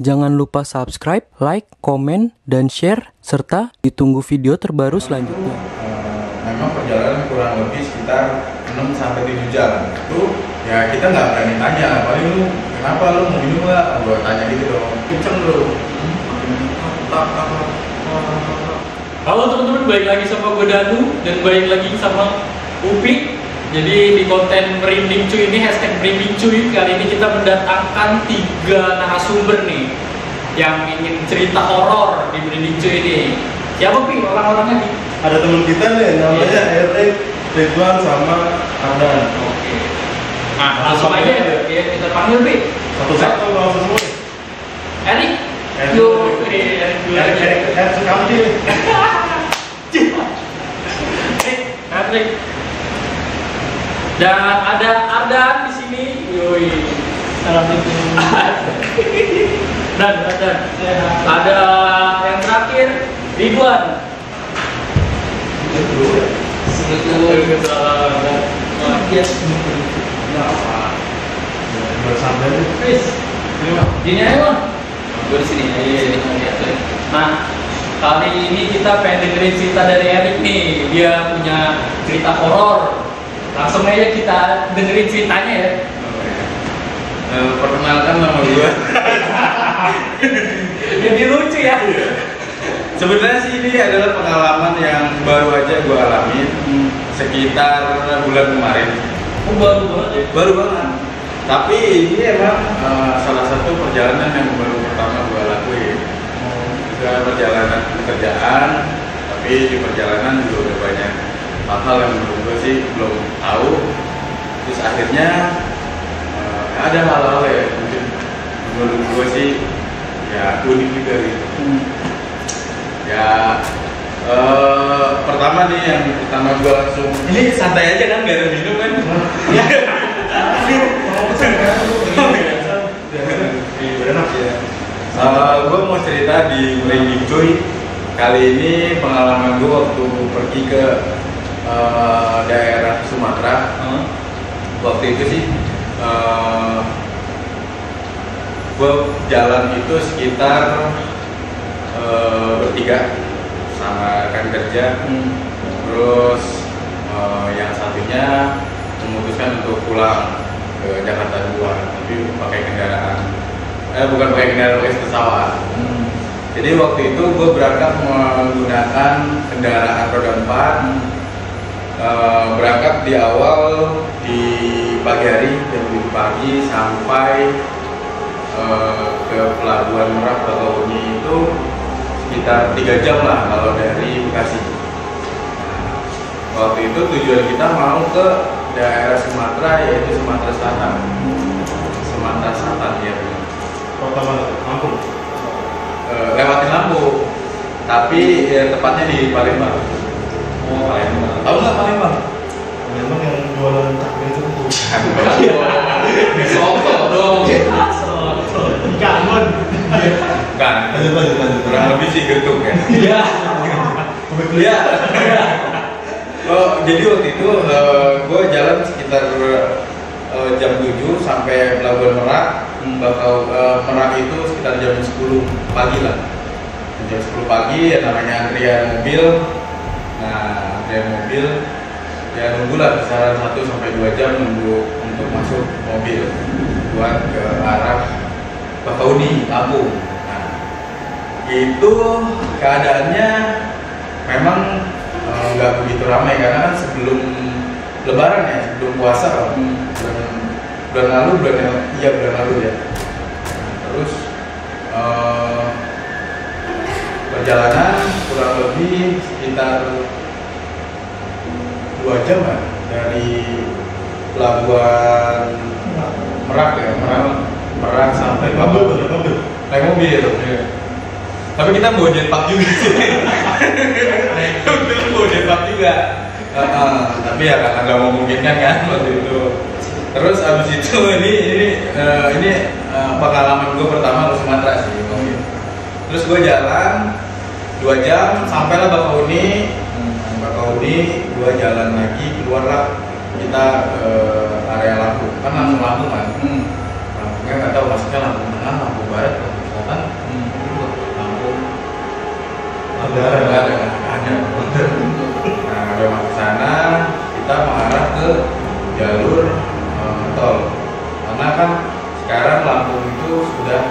Jangan lupa subscribe, like, komen, dan share, serta ditunggu video terbaru selanjutnya. Memang perjalanan kurang lebih sekitar 6-7 jam. Itu ya kita nggak berani tanya, paling lu kenapa lu mau minum nggak? Gua tanya gitu dong, kenceng lu. Halo teman-teman, balik lagi sama gue Danu dan balik lagi sama Upik. Jadi di konten Merinding Cuy ini, hashtag Merinding Cuy, kali ini kita mendatangkan 3 narasumber nih yang ingin cerita horor di Merinding Cuy ini. Siapa Pi orang-orangnya nih? Ada teman kita nih namanya Erik, Ridwan sama Ardan. Oke. Nah langsung aja ya kita panggil Pi. Satu-satu langsung semua. Erik. Erik. Yo, Erik dulu aja. Erik kamu sih. Erik. Dan ada Ardan di sini. Yoi. Assalamualaikum. Dan ada yang terakhir Ridwan. Gini aja bang. Gue di sini. Nah, kali ini kita pengen dengerin cerita dari Erik nih. Dia punya cerita horor. Langsung aja kita dengerin ceritanya ya. Perkenalkan nama gue. Jadi lucu ya. Sebenarnya sih ini adalah pengalaman yang baru aja gue alamin sekitar bulan kemarin. Oh, baru banget ya? Baru banget. Tapi ini emang salah satu perjalanan yang baru pertama gue lakuin. Bukan perjalanan pekerjaan, tapi di perjalanan juga udah banyak hal-hal yang menurut gue sih belum tahu. Terus akhirnya ada hal-hal ya mungkin menurut gue sih ya unik juga gitu. Ya pertama nih yang pertama gue langsung ini santai aja kan, gak ada minum kan? Gue mau cerita di Merinding Cuy. Kali ini pengalaman gue waktu pergi ke daerah Sumatera. Waktu itu sih gue jalan itu sekitar bertiga sama rekan kerja. Terus yang satunya memutuskan untuk pulang ke Jakarta 2, tapi pakai kendaraan bukan pakai kendaraan, pakai pesawat. Jadi waktu itu gue berangkat menggunakan kendaraan roda 4. Berangkat di awal di pagi hari, jam 7 pagi sampai ke Pelabuhan Merak Bakauheni itu sekitar 3 jam lah kalau dari Bekasi. Waktu itu tujuan kita mau ke daerah Sumatera, yaitu Sumatera Selatan. Sumatera Selatan ya. Kota mana? Lampung. Lewatin Lampung, tapi ya, tepatnya di Palembang. Oh, Palembang. Tahu nggak Palembang? Palembang yang jualan takbir itu. Di Soto dong. Kangen. Kan. Lanjut. Kurang lebih sih getuk ya. Iya. Iya. Oh, jadi waktu itu gue jalan sekitar jam 7 sampai Pelabuhan Merak. Merak itu sekitar jam 10 pagi lah. Jam 10 pagi ya, namanya antrian mobil. Nah, antrian mobil ya nunggulah kisaran 1-2 jam nunggu untuk masuk mobil buat ke arah Bakauheni, Lampung. Nah, itu keadaannya memang nggak begitu ramai karena kan sebelum Lebaran ya, sebelum puasa bulan lalu ya. Terus perjalanan kurang lebih sekitar 2 jam kan dari Pelabuhan Merak ya, Merak sampai Bakauheni. Naik mobil. Tapi kita bawa jetpack juga sih. Kita bawa jetpack juga. Tapi ya nggak memungkinkan kan waktu itu. Terus abis itu ini pengalaman gue pertama ke Sumatera sih. Terus gue jalan 2 jam sampailah Bakauheni. Bakauheni 2 jalan lagi keluarlah kita ke area Lampung. Kan langsung Lampung kan. Lampungnya nggak tahu maksudnya Lampung Tengah, Lampung Barat, Lampung Selatan Nggak ada. Nggak ada. Nah, belok ke sana kita mengarah ke jalur tol. Karena kan sekarang Lampung itu sudah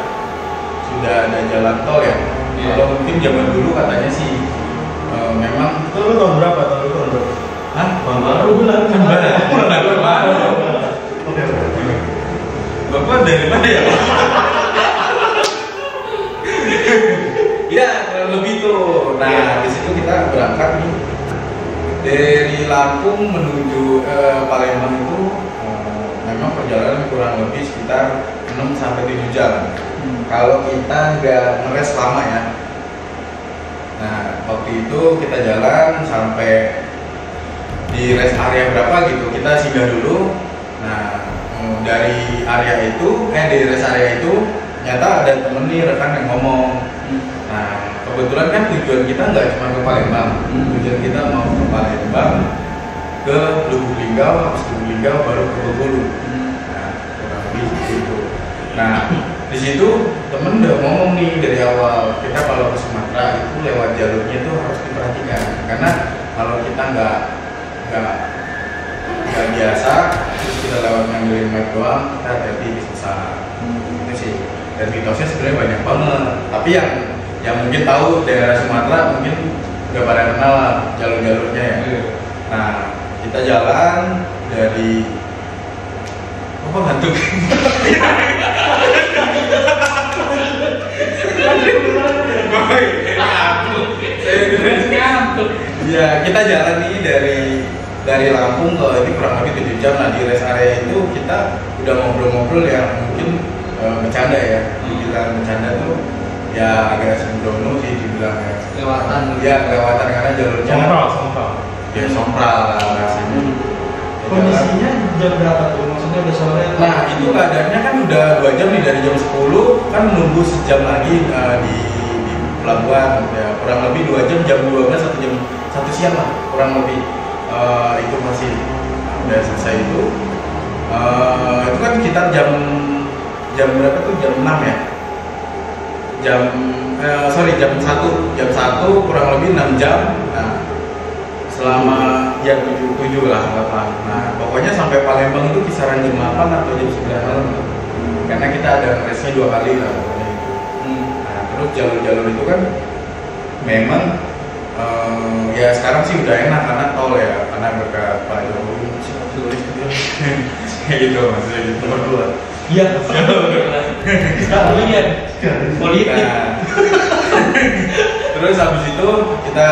ada jalan tol ya. Kalau mungkin zaman dulu katanya sih memang Itu lu tahun berapa? Tahun berapa? hah? Baru bilang Tahun baru. Oke. Bapak dari mana ya? Ya, kurang lebih tuh. Nah, di situ kita berangkat nih dari Lampung menuju Palembang itu memang perjalanan kurang lebih sekitar 6 sampai 7 jam. Kalau kita nggak ngeres lama ya. Nah, waktu itu kita jalan sampai di rest area berapa gitu, kita singgah dulu. Nah, dari rest area itu nyata ada temen nih, rekan yang ngomong. Nah, kebetulan kan tujuan kita nggak cuma ke Palembang, tujuan kita mau ke Palembang, ke Lubuk Linggau, habis Lubuk Linggau baru ke Bengkulu. Nah, kurang lebih gitu. Nah, di situ temen udah ngomong nih dari awal, kita kalau ke Sumatera itu lewat jalurnya itu harus diperhatikan, karena kalau kita nggak biasa, terus kita lewat ngandelin map doang, kita hati-hati bisa itu sih. Dan mitosnya sebenarnya banyak banget, tapi yang mungkin tahu daerah Sumatera mungkin udah pada kenal jalur-jalurnya ya. Nah, kita jalan dari apa ngantuk? Ya, kita jalan nih dari Lampung ke ini kurang lebih 7 jam. Nah, di rest area itu kita udah ngobrol-ngobrol yang mungkin bercanda ya. Dibilang bercanda tuh ya agak sembrono sih dibilang ya. Kelewatan karena jalurnya ya sompral lah rasanya. Kondisinya jam berapa tuh? Maksudnya udah sore? Nah, itu keadaannya kan udah 2 jam nih, dari jam 10 kan nunggu sejam lagi di pelabuhan ya, kurang lebih 2 jam, jam 12 atau jam 1 siang lah kurang lebih. Itu masih udah selesai itu kan sekitar jam berapa tuh, jam 6 ya, jam 1 kurang lebih 6 jam. Nah, selama jam 7 lah apa. Nah, pokoknya sampai Palembang itu kisaran jam 8 atau jam 9 malam karena kita ada resnya 2 kali lah pokoknya itu. Nah, terus jalur-jalur itu kan memang ya sekarang sih udah enak karena tol ya, karena berkat Pak Jokowi kayak gitu maksudnya gitu berdua. Iya. Kalian politik. Nah, terus habis itu kita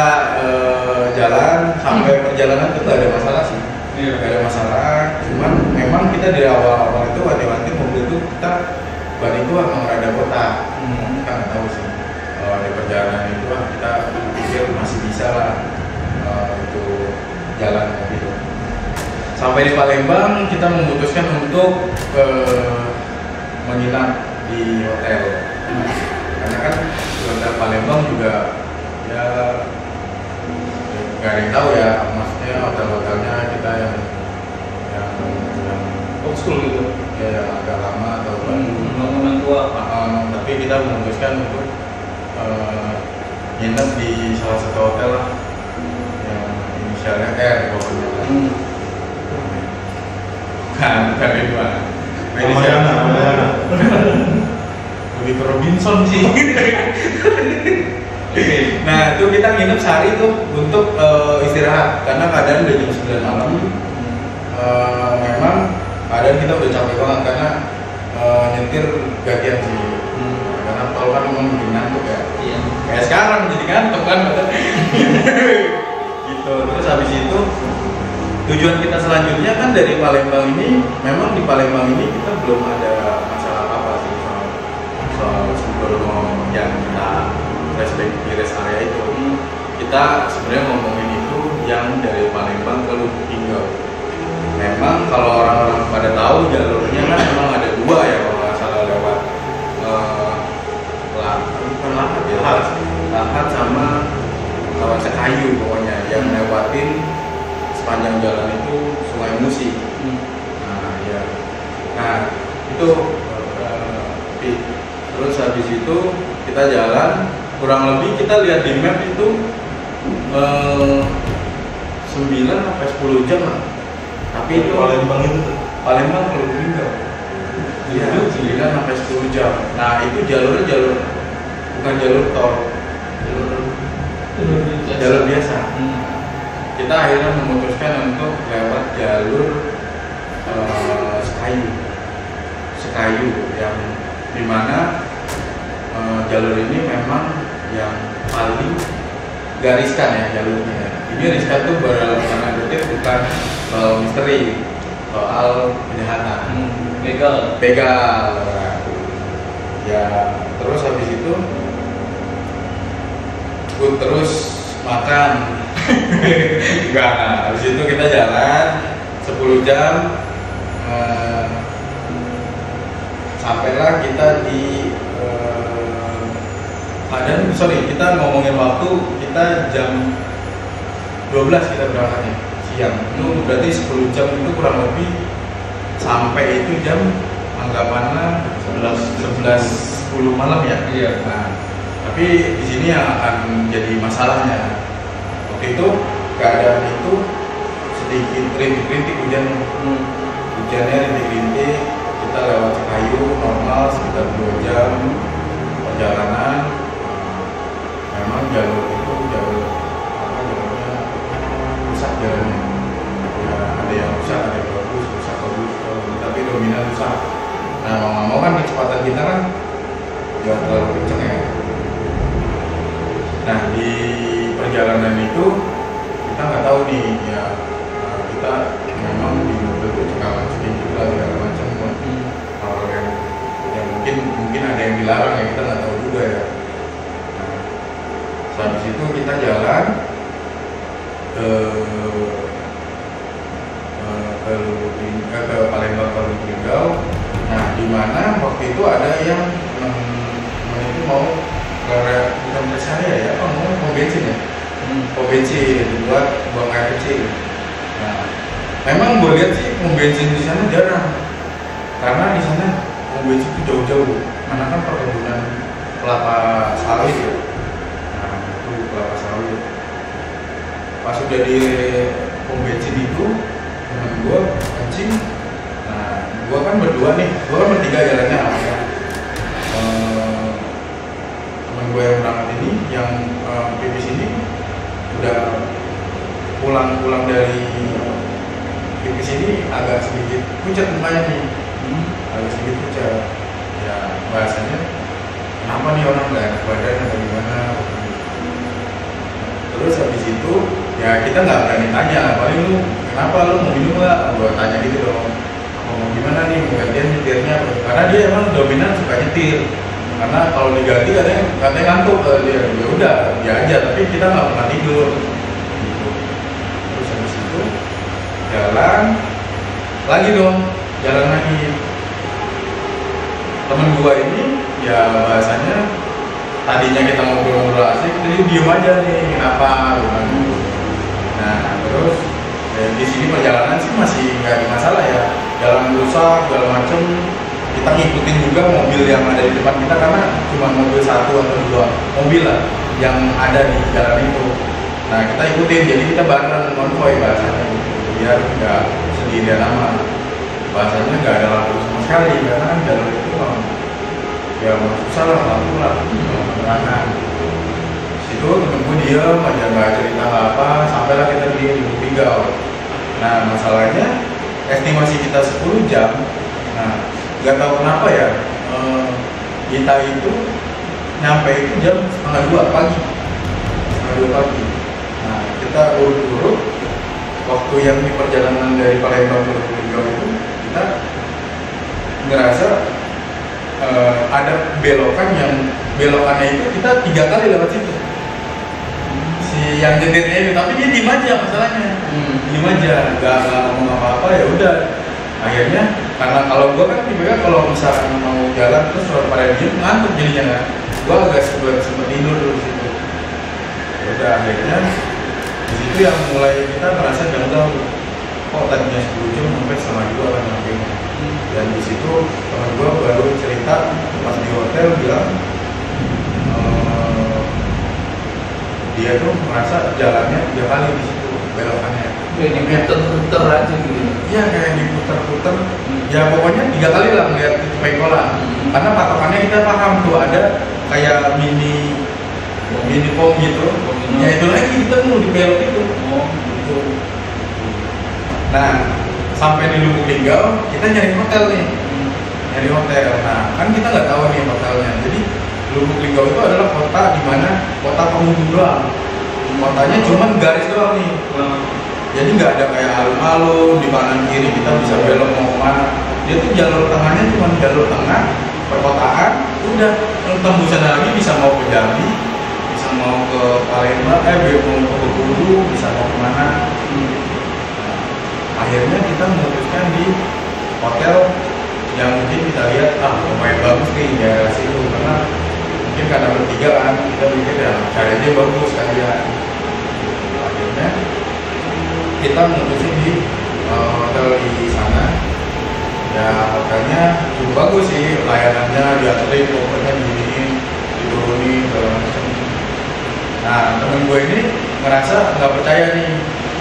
jalan sampai perjalanan itu gak ada masalah sih, gak ada masalah. Cuman memang kita dari awal itu hati-hati mobil itu kita ban itu emang rada kotak. Kita nggak tahu sih. Di perjalanan itu kita pikir masih bisa lah untuk jalan gitu. Sampai di Palembang kita memutuskan untuk menginap di hotel. Karena kan di hotel Palembang juga ya nggak ada yang tahu ya, maksudnya hotel-hotelnya kita yang old school gitu. ya yang agak lama atau baru. Bangunan tua. Tapi kita memutuskan untuk nginep di salah satu hotel lah yang inisialnya R pokoknya. Bukan itu lah. Ramayana. Lebih ke Robinson sih. Nah, itu kita nginep sehari tuh untuk istirahat karena keadaan udah jam 9 malam. Memang keadaan kita udah capek banget karena nyetir gantian sih. Karena tol kan memang bikin ngantuk ya. Iya. Kayak sekarang jadi ngantuk kan. Gitu. Terus habis itu tujuan kita selanjutnya kan dari Palembang ini, memang di Palembang ini kita belum ada masalah apa sih soal sumber yang kita flashback di rest area itu. Kita sebenarnya ngomongin itu yang dari Palembang ke Lubuk Linggau. Memang kalau orang-orang pada tahu jalurnya kan memang ada 2 ya, kalau nggak salah lewat Lahat sama lewat Sekayu pokoknya yang lewatin sepanjang jalan itu Sungai Musi. Nah, ya. Nah, itu terus habis itu kita jalan kurang lebih kita lihat di map itu 9 sampai 10 jam lah. Tapi itu Palembang itu tuh. Palembang kalau Lubulingga. Iya, 9 sampai 10 jam. Nah, itu jalurnya bukan jalur tol. Jalur biasa. Kita akhirnya memutuskan untuk lewat jalur Sekayu yang dimana jalur ini memang yang paling gak riskan ya jalurnya. Ini riskan tuh dalam tanda kutip bukan soal misteri, soal kejahatan, begal. Ya terus habis itu terus makan. Enggak, habis itu kita jalan 10 jam. Sampailah kita di kita ngomongin waktu, kita jam 12 kita berangkatnya siang. Itu berarti 10 jam itu kurang lebih sampai itu jam anggapannya 11:10 malam ya. Iya. Nah, tapi di sini yang akan jadi masalahnya. Waktu itu keadaan itu sedikit rintik-rintik hujannya. Hujannya rintik-rintik, kita lewat Sekayu normal sekitar 2 jam perjalanan. Memang jalurnya rusak jalannya. Ya, ada yang rusak, ada yang bagus, tapi dominan rusak. Nah, mau kan kecepatan kita kan nggak terlalu kenceng ya. Nah, di perjalanan itu kita nggak tahu nih ya, kita memang di mobil itu cekalan sedikit juga segala macam hal yang mungkin ada yang dilarang ya, kita nggak tahu juga ya. Habis itu kita jalan ke Palembang ke Lubulingga. Nah, di mana waktu itu ada yang itu mau bukan percaya ya, mau bensin ya, mau bensin buat buang air kecil. Nah, memang gue lihat sih pom bensin di sana jarang, karena di sana pom bensin itu jauh-jauh, karena kan perkebunan kelapa sawit ya. Kelapa sawit. Pas udah di pom bensin itu teman gue kencing. Nah, gue kan berdua nih, gue kan bertiga jalannya ya. Teman gue yang berangkat ini, yang pipis ini udah pulang dari pipis ini agak sedikit pucat mukanya nih, agak sedikit pucat. Ya bahasanya kenapa nih orang nggak enak badan atau gimana? Terus habis itu ya kita nggak berani tanya, paling lu kenapa, lu mau minum nggak? Gue tanya gitu dong, mau gimana nih, mau gantian nyetirnya? Karena dia emang dominan suka nyetir, karena kalau diganti katanya ngantuk dia. Ya udah dia aja, tapi kita nggak pernah tidur gitu. Terus habis itu jalan lagi. Temen gua ini ya bahasanya tadinya kita ngobrol asik, jadi diem aja nih, kenapa? Nah, terus ya, di sini perjalanan sih masih nggak ada masalah ya, jalan rusak segala macem. Kita ngikutin juga mobil yang ada di depan kita, karena cuma mobil 1 atau 2 mobil lah yang ada di jalan itu. Nah, kita ikutin, jadi kita bareng konvoy bahasanya gitu, biar nggak sendirian amat. Bahasanya nggak ada lampu sama sekali, karena kan jalur itu ya susah lah, lampu lah, penerangan. Situ temenku diem aja, nggak cerita apa, sampailah kita di Lubulingga. Nah, masalahnya estimasi kita 10 jam. Nah, nggak tahu kenapa ya, kita itu nyampe itu jam 1:30 pagi. Nah, kita urut-urut waktu yang di perjalanan dari Palembang ke Lubulingga itu, kita ngerasa ada belokannya itu kita 3 kali lewat situ. Si yang nyetirnya itu, tapi dia diem aja masalahnya, diem aja, nggak ngomong apa-apa. Ya udah, akhirnya karena kalau gue kan tiba-tiba kalau misalkan mau jalan terus pada diem ngantuk jadinya kan, gue agak sempet tidur dulu di situ. Ya udah, akhirnya di situ yang mulai kita ngerasa janggal, kok tadinya 10 jam sampai 1,5 kan akhirnya. Dan di situ teman gue baru cerita pas di hotel bilang dia tuh merasa jalannya 3 kali di situ belokannya. Kayak diputer-puter aja gitu. Iya kayak diputer-puter. Ya pokoknya 3 kali lah ngeliat itu pengkolan. Karena patokannya kita paham tuh ada kayak mini pom gitu. Ya itu lagi kita mau di belok itu. Gitu. Nah sampai di Lubuk Linggau kita nyari hotel nih. Nyari hotel. Nah kan kita nggak tahu nih hotelnya. Jadi Lubuk Linggau itu adalah kota di mana kota penghubung doang. Kotanya cuma garis doang nih. Jadi nggak ada kayak alun-alun di kanan kiri kita bisa belok mau kemana. Dia tuh jalur tengahnya cuma jalur tengah perkotaan. Udah tembusan lagi bisa mau ke Jambi, bisa mau ke Palembang, mau ke Bengkulu, bisa mau kemana. Akhirnya kita memutuskan di hotel yang mungkin kita lihat lumayan bagus nih daerah situ karena mungkin karena bertiga kan kita pikir ya cari aja bagus kalian. Akhirnya kita memutuskan di hotel di sana. Ya hotelnya cukup bagus sih, layanannya diaturin, pokoknya diginiin, diturunin segala macam. Nah temen gue ini ngerasa nggak percaya nih,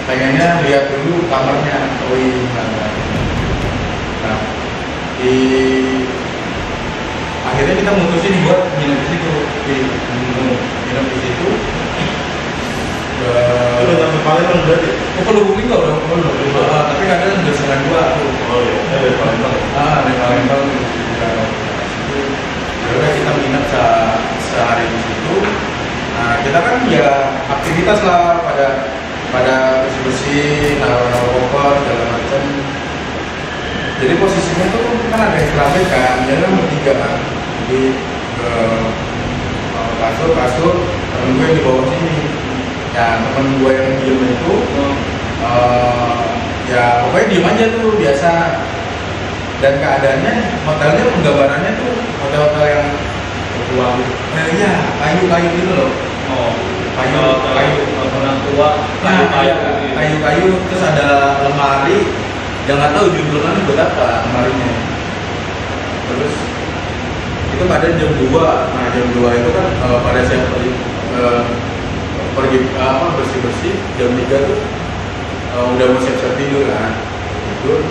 pengennya lihat dulu kamarnya. Nah akhirnya kita mutusin buat nginep di situ, nginep di situ. Udah sampai Palembang berarti? Ke Lubuk Linggau dong. Tapi kadang udah 1,2 tuh. Oh iya, dari Palembang. Dari Palembang. Udah kita nginep sehari di situ. Nah kita kan ya aktivitas lah pada bersih-bersih, naruh koper segala macam. Jadi posisinya tuh kan ada yang kan, jadi kan bertiga kan. Jadi kasur temen gue di bawah sini. Ya temen gue yang diem itu ya pokoknya diem aja tuh biasa. Dan keadaannya hotelnya penggambarannya tuh hotel-hotel yang Uang. ya kayu-kayu gitu loh. Kayu orang tua. Kayu-kayu terus ada lemari yang nggak tahu judulnya buat apa lemarinya. Terus itu pada jam 2. Nah jam 2 itu kan pada saya pergi bersih-bersih jam 3 tuh udah mau siap-siap tidur kan. Tidur.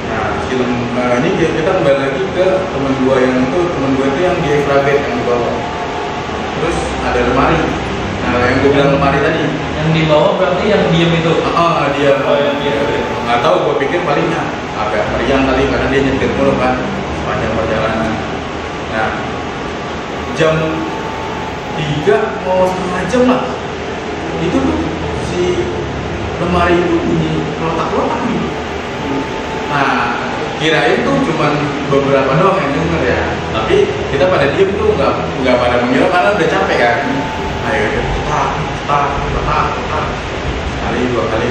Nah film ini kita kembali lagi ke teman gue yang di extra bed yang di bawah. Terus ada lemari. Nah yang gue bilang lemari tadi. Yang di bawah berarti yang diem itu. Dia. Oh yang diem. Nggak tahu, gue pikir palingnya agak meriang kali karena dia nyetir mulu kan sepanjang perjalanan. Nah jam 3 mau setengah jam lah itu tuh si lemari itu bunyi lotak-lotak nih. Nah kirain tuh cuman beberapa doang yang denger ya, tapi kita pada diem tuh nggak pada mengira karena udah capek kan. Ayo tak sekali dua kali.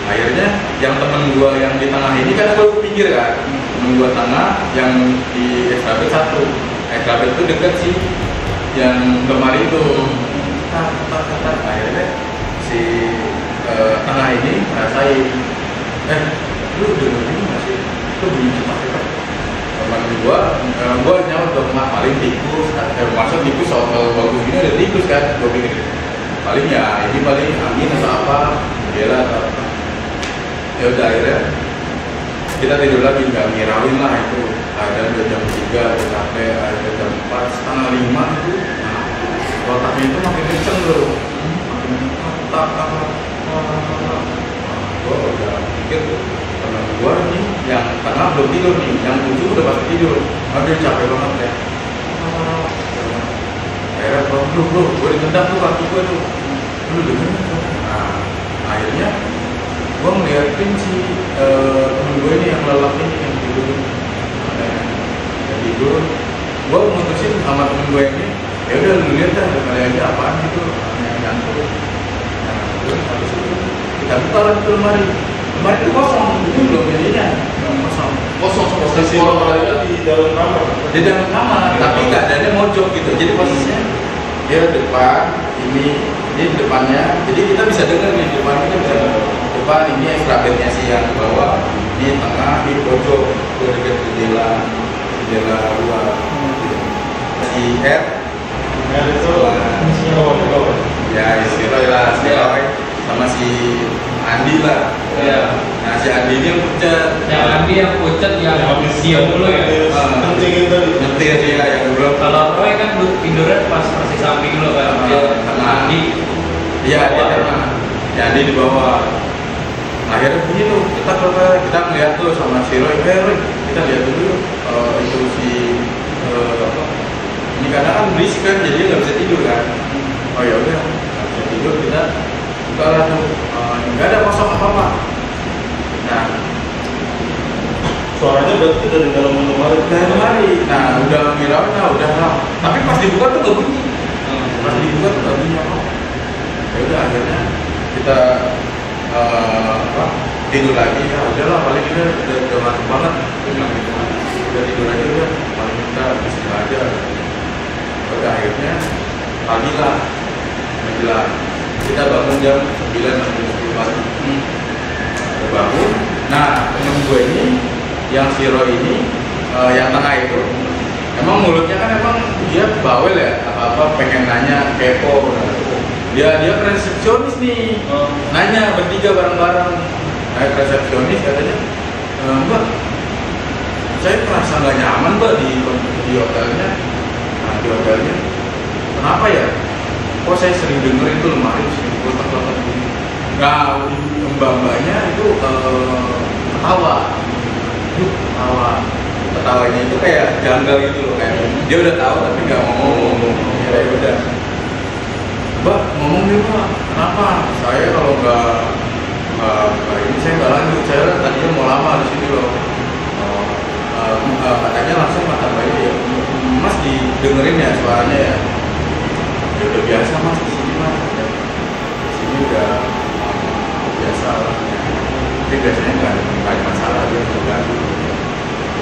Akhirnya yang temen gua yang di tengah ini kan gua pinggir kan, temen gua tengah yang di extra bed itu deket sih yang lemari itu. Akhirnya si tengah ini ngerasain, lu denger ini masih itu bunyi cepat. Temen gua nyaut dong, paling tikus, masuk tikus soal bagus gini ada tikus kan, gua pikir paling ya ini paling angin atau apa, bela atau apa. Ya udah akhirnya kita tidur lagi, nggak ngirauin lah itu. Ada jam 3, udah capek, ada jam 4, setengah 5 itu. Nah, otaknya itu makin kenceng loh, makin tak. Gue udah pikir tuh, temen gue nih yang tengah belum tidur nih, yang ujung udah pasti tidur. Dia capek banget ya. Akhirnya bro, gue ditendang tuh kaki gue tuh. Lu denger tuh. Nah, akhirnya gue ngeliatin si temen gue ini yang lelaki ini yang tidur. Yang tidur, gue mutusin sama temen gue ini, ya udah lu lihat dah daripada aja apaan gitu, yang nyantuk. Nah, terus habis itu kita buka lah itu lemari itu kosong, itu belum jadinya kosong Posisi lemarinya di dalam kamar. Tapi keadaannya mojok gitu, jadi posisinya dia depan, ini depannya, jadi kita bisa dengar nih depan kita bisa depan ini extra bednya sih yang di bawah, di tengah, di pojok, ke dekat jendela luar. Si R itu isinya bawah. si Andi lah. Iya. Nah si Andi ini yang pucat. Yang Andi yang pucat yang diam dulu ya. Kencingin tadi. Nyetir ya yang dulu. Kalau Roy kan tidurnya pas persis samping lo kan. Dia Tengah. Andi. Iya dia tengah. Ya Andi di bawah. Akhirnya begini tuh kita ngeliat tuh sama si Roy, Roy kita lihat dulu yuk, itu si apa? Ini karena kan berisik kan, jadi nggak bisa tidur kan. Oh ya udah, nggak bisa tidur kita buka lah tuh, nggak ada kosong apa-apa. Nah, Suaranya berarti dari dalam lemari. dari lemari, nah udah ngirauin, nah udah lah. Tapi pas dibuka tuh nggak bunyi, pas dibuka tuh nggak bunyi apa. Ya udah akhirnya kita apa, tidur lagi, ya udahlah paling kita udah ngantuk banget, udah tidur aja udah, paling kita istirahat aja. Udah akhirnya pagi lah, menjelang kita bangun jam 9 sampai 10 pagi. Udah bangun, nah temen gue ini, yang si Roy ini, yang tengah itu, emang mulutnya kan emang dia bawel ya, apa-apa pengen nanya, kepo. Dia resepsionis nih, nanya bertiga bareng-bareng. Naik resepsionis katanya, Mbak, saya merasa nggak nyaman Mbak di hotelnya. Nah di hotelnya, kenapa ya? Kok saya sering dengerin tuh lemari sering kotak-kotak gini. Nah mbak-mbaknya itu ketawa, ketawanya itu kayak janggal gitu loh, kayak dia udah tahu tapi nggak mau ngomong. Ya udah. Mbak, ngomong nih Mbak, kenapa? Saya kalau nggak ini saya nggak lanjut, saya tadinya mau lama di sini loh. Katanya langsung kata mbaknya ya, Mas didengerin ya suaranya ya. Ya udah biasa Mas di sini Mas. Di sini udah biasa lah. Tapi biasanya nggak ada masalah dia terganggu.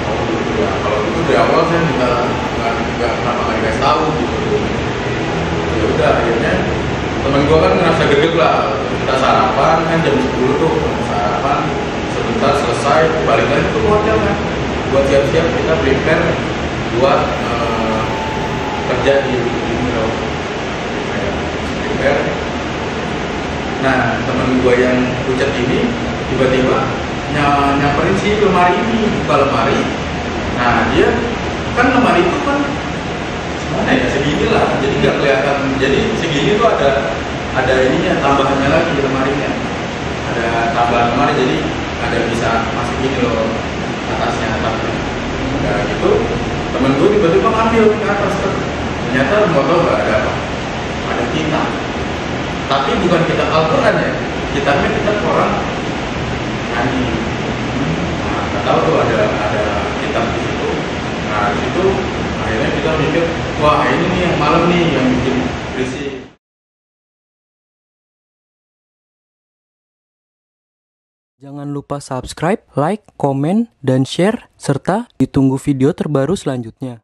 Oh gitu ya. Kalau gitu dari awal saya nggak kenapa nggak dikasih tahu gitu. Ya udah akhirnya temen gue kan ngerasa greget lah, kita sarapan kan jam 10 tuh sarapan sebentar selesai balik lagi ke hotel kan buat siap-siap kita prepare buat kerja di Miro kayak prepare. Nah temen gue yang pucat ini tiba-tiba nyamperin si lemari ini, buka lemari. Nah dia kan lemari itu kan mana ya segini lah, jadi nggak kelihatan. Jadi segini tuh ada ininya, tambahannya lagi di lemarinya, ada tambahan lemari, jadi ada bisa masuk gini loh atasnya atapnya. Nah gitu temen gue tiba-tiba ngambil ke atas, ternyata motor nggak ada apa, ada kitab, tapi bukan kitab Al-Quran ya, kitabnya kitab orang Andi. Nah nggak tahu tuh ada kitab di situ. Nah di situ akhirnya kita mikir, wah ini nih yang malam nih yang bikin berisik. Jangan lupa subscribe, like, komen, dan share, serta ditunggu video terbaru selanjutnya.